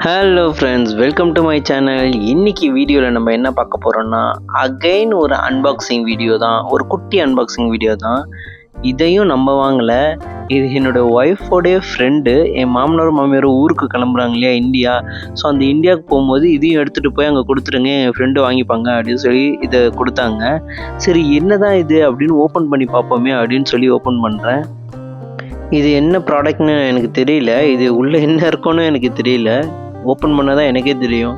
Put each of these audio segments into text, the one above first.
Hello friends, welcome to my channel. இன்னைக்கு வீடியோவில் நம்ம என்ன பார்க்க போகிறோம்னா, அகைன் ஒரு அன்பாக்சிங் வீடியோ தான். ஒரு குட்டி அன்பாக்சிங் வீடியோ தான். இதையும் நம்ம வாங்கலை, இது என்னோடய ஒய்ஃபோடைய ஃப்ரெண்டு. என் மாமனார் மாமியார் ஊருக்கு கிளம்புறாங்க இல்லையா, இந்தியா. ஸோ அந்த இந்தியாவுக்கு போகும்போது இதையும் எடுத்துகிட்டு போய் அங்கே கொடுத்துருங்க, என் ஃப்ரெண்டு வாங்கிப்பாங்க அப்படின்னு சொல்லி இதை கொடுத்தாங்க. சரி, என்ன தான் இது அப்படின்னு ஓப்பன் பண்ணி பார்ப்போமே அப்படின்னு சொல்லி ஓப்பன் பண்ணுறேன். இது என்ன ப்ராடக்ட்னு எனக்கு தெரியல, இது உள்ளே என்ன இருக்குன்னு எனக்கு தெரியல. ஓப்பன் பண்ணால் தான் எனக்கே தெரியும்.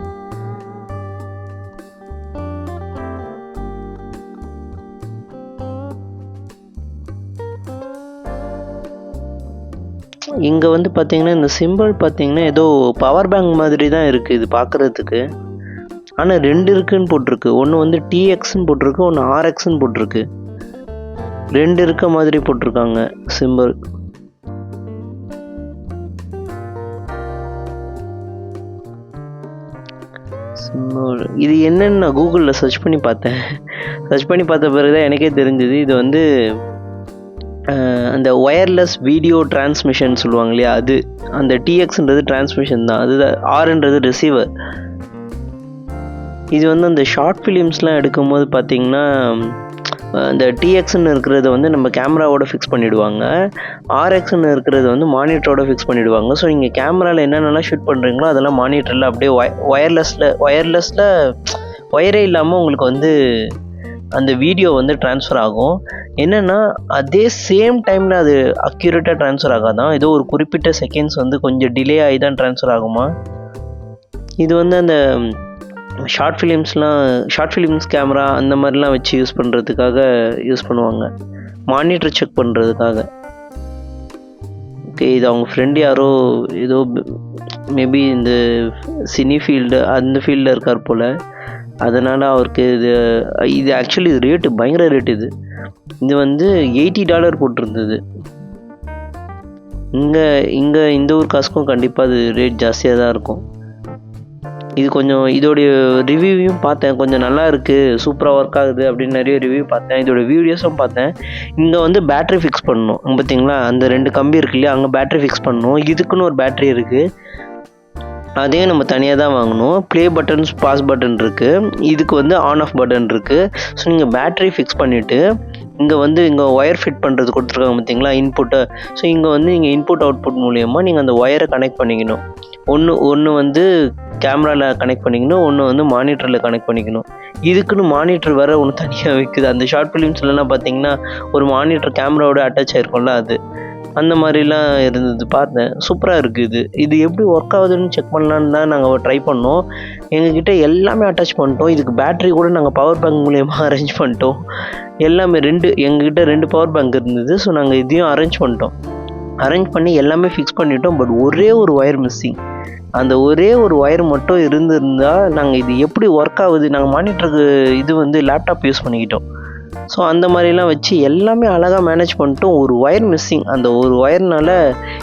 இங்கே வந்து பார்த்தீங்கன்னா இந்த சிம்பிள் பார்த்தீங்கன்னா ஏதோ பவர் பேங்க் மாதிரி தான் இருக்குது இது பார்க்குறதுக்கு. ஆனால் 2 இருக்குன்னு போட்டிருக்கு. ஒன்று வந்து TXன்னு போட்டிருக்கு, ஒன்று RXன்னு போட்டிருக்கு. 2 இருக்க மாதிரி போட்டிருக்காங்க சிம்பிள். இது என்னன்னு நான் கூகுளில் சர்ச் பண்ணி பார்த்தேன். சர்ச் பண்ணி பார்த்த பிறகு தான் எனக்கே தெரிஞ்சுது. இது வந்து அந்த ஒயர்லெஸ் வீடியோ டிரான்ஸ்மிஷன் சொல்லுவாங்க இல்லையா, அது அந்த TXன்றது டிரான்ஸ்மிஷன் தான், அதுதான் Rன்றது ரிசீவர். இது வந்து அந்த ஷார்ட் ஃபிலிம்ஸ்லாம் எடுக்கும்போது பார்த்திங்கன்னா இந்த TXன்னு இருக்கிறத வந்து நம்ம கேமராவோட ஃபிக்ஸ் பண்ணிவிடுவாங்க, RXன்னு இருக்கிறது வந்து மானிட்டரோட ஃபிக்ஸ் பண்ணிவிடுவாங்க. ஸோ நீங்கள் கேமராவில் என்னென்னலாம் ஷூட் பண்ணுறீங்களோ அதெல்லாம் மானிட்டரில் அப்படியே ஒயர்லெஸில் ஒயரே இல்லாமல் உங்களுக்கு வந்து அந்த வீடியோ வந்து ட்ரான்ஸ்ஃபர் ஆகும். என்னென்னா அதே சேம் டைமில் அது அக்யூரேட்டாக ட்ரான்ஸ்ஃபர் ஆகாதான், ஏதோ ஒரு குறிப்பிட்ட செகண்ட்ஸ் வந்து கொஞ்சம் டிலே ஆகி தான் ட்ரான்ஸ்ஃபர் ஆகுமா. இது வந்து அந்த ஷார்ட் ஃபிலிம்ஸ் கேமரா அந்த மாதிரிலாம் வச்சு யூஸ் பண்ணுறதுக்காக யூஸ் பண்ணுவாங்க, மானிட்டர் செக் பண்ணுறதுக்காக. ஓகே, இது அவங்க ஃப்ரெண்டு யாரோ ஏதோ மேபி இந்த சினி ஃபீல்டு அந்த ஃபீல்டில் இருக்கார் போல், அதனால் அவருக்கு இது ஆக்சுவலி இது ரேட்டு பயங்கர ரேட். இது வந்து $80 போட்டிருந்தது. இங்கே இந்த ஊர் காசுக்கும் கண்டிப்பாக அது ரேட் ஜாஸ்தியாக தான் இருக்கும். இது கொஞ்சம் இதோடைய ரிவ்யூவையும் பார்த்தேன், கொஞ்சம் நல்லா இருக்குது, சூப்பராக ஒர்க் ஆகுது அப்படின்னு நிறைய ரிவ்யூ பார்த்தேன். இதோட வீடியோஸும் பார்த்தேன். இங்கே வந்து பேட்ரி ஃபிக்ஸ் பண்ணணும் பார்த்தீங்களா, அந்த 2 கம்பி இருக்கு இல்லையா, அங்கே பேட்ரி ஃபிக்ஸ் பண்ணணும். இதுக்குன்னு ஒரு பேட்ரி இருக்குது, அதையும் நம்ம தனியாக தான் வாங்கணும். ப்ளே பட்டன்ஸ், பாஸ் பட்டன் இருக்குது, இதுக்கு வந்து ஆன் ஆஃப் பட்டன் இருக்குது. ஸோ நீங்கள் பேட்ரி ஃபிக்ஸ் பண்ணிவிட்டு இங்கே ஒயர் ஃபிட் பண்ணுறது கொடுத்துருக்காங்க பார்த்தீங்களா, இன்புட்டை. ஸோ இங்கே வந்து நீங்கள் இன்புட் அவுட்புட் மூலயமா நீங்கள் அந்த ஒயரை கனெக்ட் பண்ணிக்கணும். ஒன்று வந்து கேமராவில் கனெக்ட் பண்ணிக்கணும், ஒன்று வந்து மானிட்டரில் கனெக்ட் பண்ணிக்கணும். இதுக்குன்னு மானிட்டர் வேறு ஒன்று தனியாக வைக்குது. அந்த ஷார்ட் ஃபிலிம்ஸ்லாம் பார்த்தீங்கன்னா ஒரு மானிட்டர் கேமராவோட அட்டாச் ஆகிருக்கும்ல, அது அந்த மாதிரிலாம் இருந்தது, பார்த்தேன். சூப்பராக இருக்குது. இது எப்படி ஒர்க் ஆகுதுன்னு செக் பண்ணலான்னு தான் நாங்கள் ட்ரை பண்ணோம். எங்ககிட்ட எல்லாமே அட்டாச் பண்ணிட்டோம். இதுக்கு பேட்ரி கூட நாங்கள் பவர் பேங்க் மூலயமா அரேஞ்ச் பண்ணிட்டோம். எல்லாமே எங்ககிட்ட 2 பவர் பேங்க் இருந்தது. ஸோ நாங்கள் இதையும் அரேஞ்ச் பண்ணி எல்லாமே ஃபிக்ஸ் பண்ணிட்டோம். பட் ஒரே ஒரு ஒயர் மிஸ்ஸிங். அந்த ஒரே ஒரு ஒயர் மட்டும் இருந்திருந்தால் நாங்கள் இது எப்படி ஒர்க் ஆகுது, நாங்கள் மானிட்டருக்கு இது வந்து லேப்டாப் யூஸ் பண்ணிக்கிட்டோம். ஸோ அந்த மாதிரிலாம் வச்சு எல்லாமே அழகாக மேனேஜ் பண்ணிட்டோம். ஒரு ஒயர் மிஸ்ஸிங். அந்த ஒரு ஒயர்னால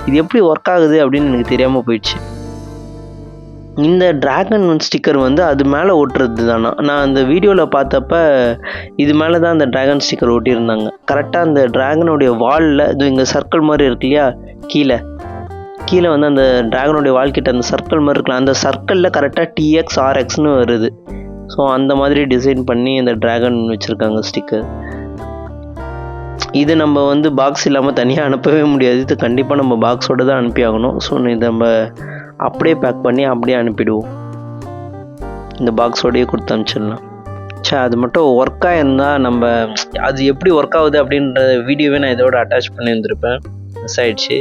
இது எப்படி ஒர்க் ஆகுது அப்படின்னு எனக்கு தெரியாமல் போயிடுச்சு. இந்த டிராகன் ஸ்டிக்கர் வந்து அது மேலே ஒட்டுறது தானா, நான் அந்த வீடியோவில் பார்த்தப்ப இது மேலே தான் அந்த டிராகன் ஸ்டிக்கர் ஒட்டியிருந்தாங்க. கரெக்டாக அந்த டிராகனுடைய வாலில் இது இங்கே சர்க்கிள் மாதிரி இருக்கு இல்லையா, கீழே வந்து அந்த டிராகனுடைய வால்கிட்ட அந்த சர்க்கிள் மாதிரி இருக்கலாம், அந்த சர்க்கிளில் கரெக்டாக TX RXன்னு வருது. ஸோ அந்த மாதிரி டிசைன் பண்ணி அந்த டிராகன் வச்சுருக்காங்க ஸ்டிக்கர். இது நம்ம வந்து பாக்ஸ் இல்லாமல் தனியாக அனுப்பவே முடியாது, இது கண்டிப்பாக நம்ம பாக்ஸோடு தான் அனுப்பி ஆகணும். ஸோ இதை நம்ம அப்படியே பேக் பண்ணி அப்படியே அனுப்பிடுவோம், இந்த பாக்ஸோடையே கொடுத்து அனுப்பிச்சிடலாம். அது மட்டும் ஒர்க்காக இருந்தால் நம்ம அது எப்படி ஒர்க் ஆகுது அப்படின்ற வீடியோவே நான் இதோட அட்டாச் பண்ணி வந்துருப்பேன். மிஸ் ஆகிடுச்சு.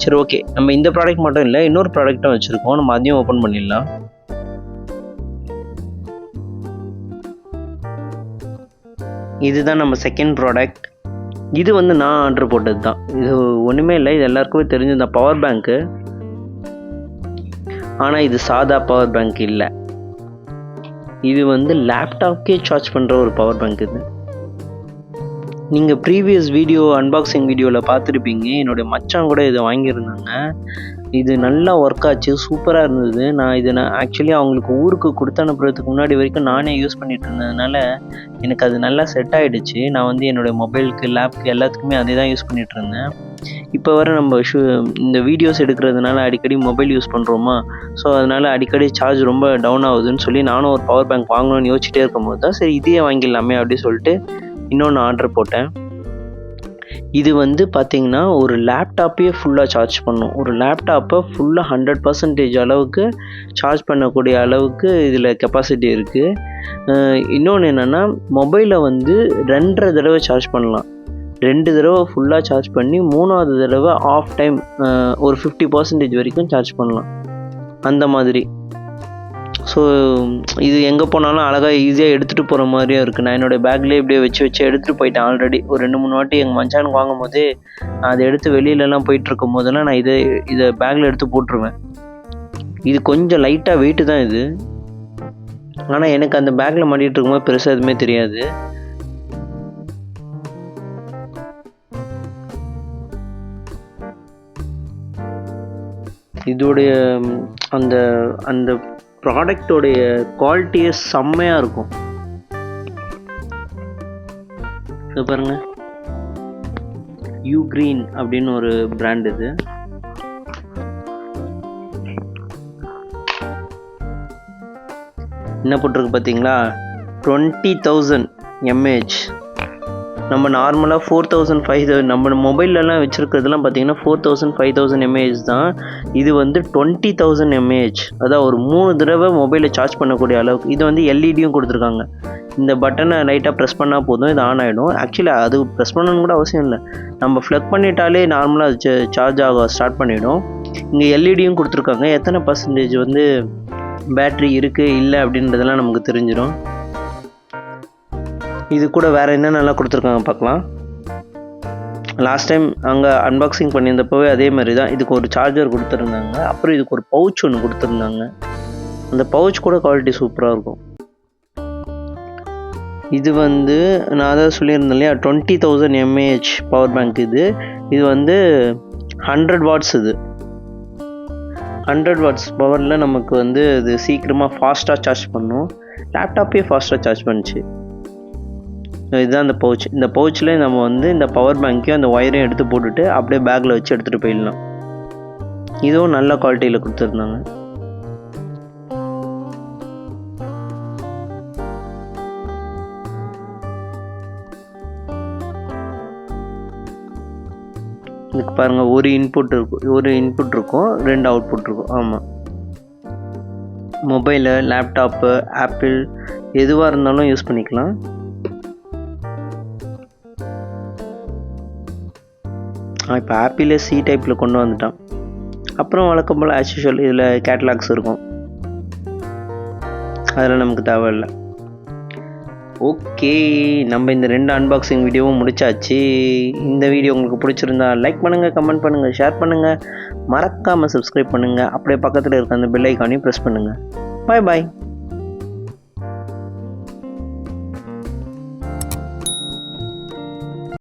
சரி, ஓகே, நம்ம இந்த ப்ராடக்ட் மட்டும் இல்லை, இன்னொரு ப்ராடக்ட்டும் வச்சுருக்கோம், நம்ம அதையும் ஓப்பன் பண்ணிடலாம். இதுதான் நம்ம செகண்ட் ப்ராடக்ட். இது வந்து நான் ஆர்டர் போட்டது தான். இது ஒன்றுமே இல்லை, இது எல்லாருக்குமே தெரிஞ்சது தான், பவர் பேங்க்கு. ஆனால் இது சாதா பவர் பேங்க் இல்லை, இது வந்து லேப்டாப்கே சார்ஜ் பண்ணுற ஒரு பவர் பேங்க். இது நீங்கள் ப்ரீவியஸ் வீடியோ அன்பாக்சிங் வீடியோவில் பார்த்துருப்பீங்க, என்னுடைய மச்சான் கூட இதை வாங்கியிருந்தாங்க. இது நல்லா ஒர்க் ஆச்சு, சூப்பராக இருந்தது. நான் ஆக்சுவலி அவங்களுக்கு ஊருக்கு கொடுத்து அனுப்புறதுக்கு முன்னாடி வரைக்கும் நானே யூஸ் பண்ணிட்டு இருந்ததுனால எனக்கு அது நல்லா செட் ஆகிடுச்சு. நான் வந்து என்னுடைய மொபைலுக்கு, லேப்க்கு எல்லாத்துக்குமே அதே தான் யூஸ் பண்ணிகிட்டு இருந்தேன். இப்போ வர நம்ம இந்த வீடியோஸ் எடுக்கிறதுனால அடிக்கடி மொபைல் யூஸ் பண்ணுறோமா, ஸோ அதனால் அடிக்கடி சார்ஜ் ரொம்ப டவுன் ஆகுதுன்னு சொல்லி நானும் ஒரு பவர் பேங்க் வாங்கணும்னு யோசிச்சுட்டே இருக்கும்போது தான் சரி இதையே வாங்கிடலாமே அப்படின்னு சொல்லிட்டு இன்னொன்று ஆர்டர் போட்டேன். இது வந்து பார்த்திங்கன்னா ஒரு லேப்டாப்பையே ஃபுல்லாக சார்ஜ் பண்ணும். ஒரு லேப்டாப்பை ஃபுல்லாக 100% அளவுக்கு சார்ஜ் பண்ணக்கூடிய அளவுக்கு இதில் கெப்பாசிட்டி இருக்குது. இன்னொன்று என்னென்னா மொபைலை வந்து 2.5 தடவை சார்ஜ் பண்ணலாம். 2 தடவை ஃபுல்லாக சார்ஜ் பண்ணி 3ஆவது தடவை ஆஃப் டைம் ஒரு 50% வரைக்கும் சார்ஜ் பண்ணலாம், அந்த மாதிரி. ஸோ இது எங்கே போனாலும் அழகாக ஈஸியாக எடுத்துகிட்டு போகிற மாதிரியும் இருக்குது. நான் என்னோடய பேக்லேயே இப்படியே வச்சு எடுத்துகிட்டு போயிட்டேன். ஆல்ரெடி ஒரு 2-3 வாட்டி எங்கள் மச்சானுக்கு வாங்கும் போதே அதை எடுத்து வெளியிலலாம் போயிட்டுருக்கும் போதெல்லாம் நான் இதை பேக்கில் எடுத்து போட்டுருவேன். இது கொஞ்சம் லைட்டாக வெயிட்டு தான் இது, ஆனால் எனக்கு அந்த பேக்கில் மாட்டிகிட்டு இருக்கும்போது பெருசாக எதுவுமே தெரியாது. இதோடைய அந்த ப்ராடக்டோடைய குவாலிட்டியே செம்மையாக இருக்கும். இது பாருங்க, Ugreen அப்படின்னு ஒரு பிராண்ட். இது என்ன போட்டிருக்கு பார்த்தீங்களா, 20,000 mAh. நம்ம நார்மலாக 4,000 5,000 நம்ம மொபைல்லலாம் வச்சுருக்கிறதுலாம் பார்த்தீங்கன்னா 4,000 5,000 mAh தான். இது வந்து 20,000 mAh, அதான் ஒரு 3 தடவை மொபைலை சார்ஜ் பண்ணக்கூடிய அளவுக்கு. இது வந்து எல்இடியும் கொடுத்துருக்காங்க. இந்த பட்டனை லைட்டாக ப்ரெஸ் பண்ணால் போதும், இது ஆன் ஆகிடும். ஆக்சுவலி அது ப்ரெஸ் பண்ணணும்னு கூட அவசியம் இல்லை, நம்ம ஃப்ளக் பண்ணிட்டாலே நார்மலாக அது சார்ஜ் ஆக ஸ்டார்ட் பண்ணிவிடும். இங்கே எல்இடியும் கொடுத்துருக்காங்க. எத்தனை பர்சன்டேஜ் வந்து பேட்ரி இருக்குது இல்லை அப்படின்றதெல்லாம் நமக்கு தெரிஞ்சிடும். இது கூட வேறு என்னென்னலாம் கொடுத்துருக்காங்க பார்க்கலாம். லாஸ்ட் டைம் அங்கே அன்பாக்சிங் பண்ணியிருந்தப்போவே அதே மாதிரி தான் இதுக்கு ஒரு சார்ஜர் கொடுத்துருந்தாங்க. அப்புறம் இதுக்கு ஒரு பவுச் ஒன்று கொடுத்துருந்தாங்க. அந்த பவுச் கூட குவாலிட்டி சூப்பராக இருக்கும். இது வந்து நான் அதான் சொல்லியிருந்தேன் இல்லையா, 20,000 mAh பவர் பேங்க். இது வந்து 100 வாட்ஸ். இது 100 வாட்ஸ் பவரில் நமக்கு வந்து இது சீக்கிரமாக ஃபாஸ்ட்டாக சார்ஜ் பண்ணும். லேப்டாப்பே ஃபாஸ்ட்டாக சார்ஜ் பண்ணிச்சு. இதுதான் அந்த பவுச். இந்த பவுச்சில் நம்ம வந்து இந்த பவர் பேங்க்கையும் அந்த ஒயரையும் எடுத்து போட்டுட்டு அப்படியே பேக்கில் வச்சு எடுத்துகிட்டு போயிடலாம். இதுவும் நல்ல குவாலிட்டியில் கொடுத்துருந்தாங்க. இதுக்கு பாருங்கள், ஒரு இன்புட் இருக்கும் 2 அவுட்புட் இருக்கும். ஆமாம், மொபைலு, லேப்டாப்பு, ஆப்பிள் எதுவாக இருந்தாலும் யூஸ் பண்ணிக்கலாம். இப்போ ஆப்பிளே சி டைப்பில் கொண்டு வந்துட்டான். அப்புறம் வழக்கம் போல் ஆஸ் யூஷுவல் இதில் கேட்லாக்ஸ் இருக்கும், அதெல்லாம் நமக்கு தேவையில்லை. ஓகே, நம்ம இந்த 2 அன்பாக்சிங் வீடியோவும் முடிச்சாச்சு. இந்த வீடியோ உங்களுக்கு பிடிச்சிருந்தா லைக் பண்ணுங்கள், கமெண்ட் பண்ணுங்கள், ஷேர் பண்ணுங்கள், மறக்காமல் சப்ஸ்கிரைப் பண்ணுங்கள். அப்படியே பக்கத்தில் இருக்க அந்த பெல் ஐக்கானையும் ப்ரெஸ் பண்ணுங்கள். பாய் பாய்.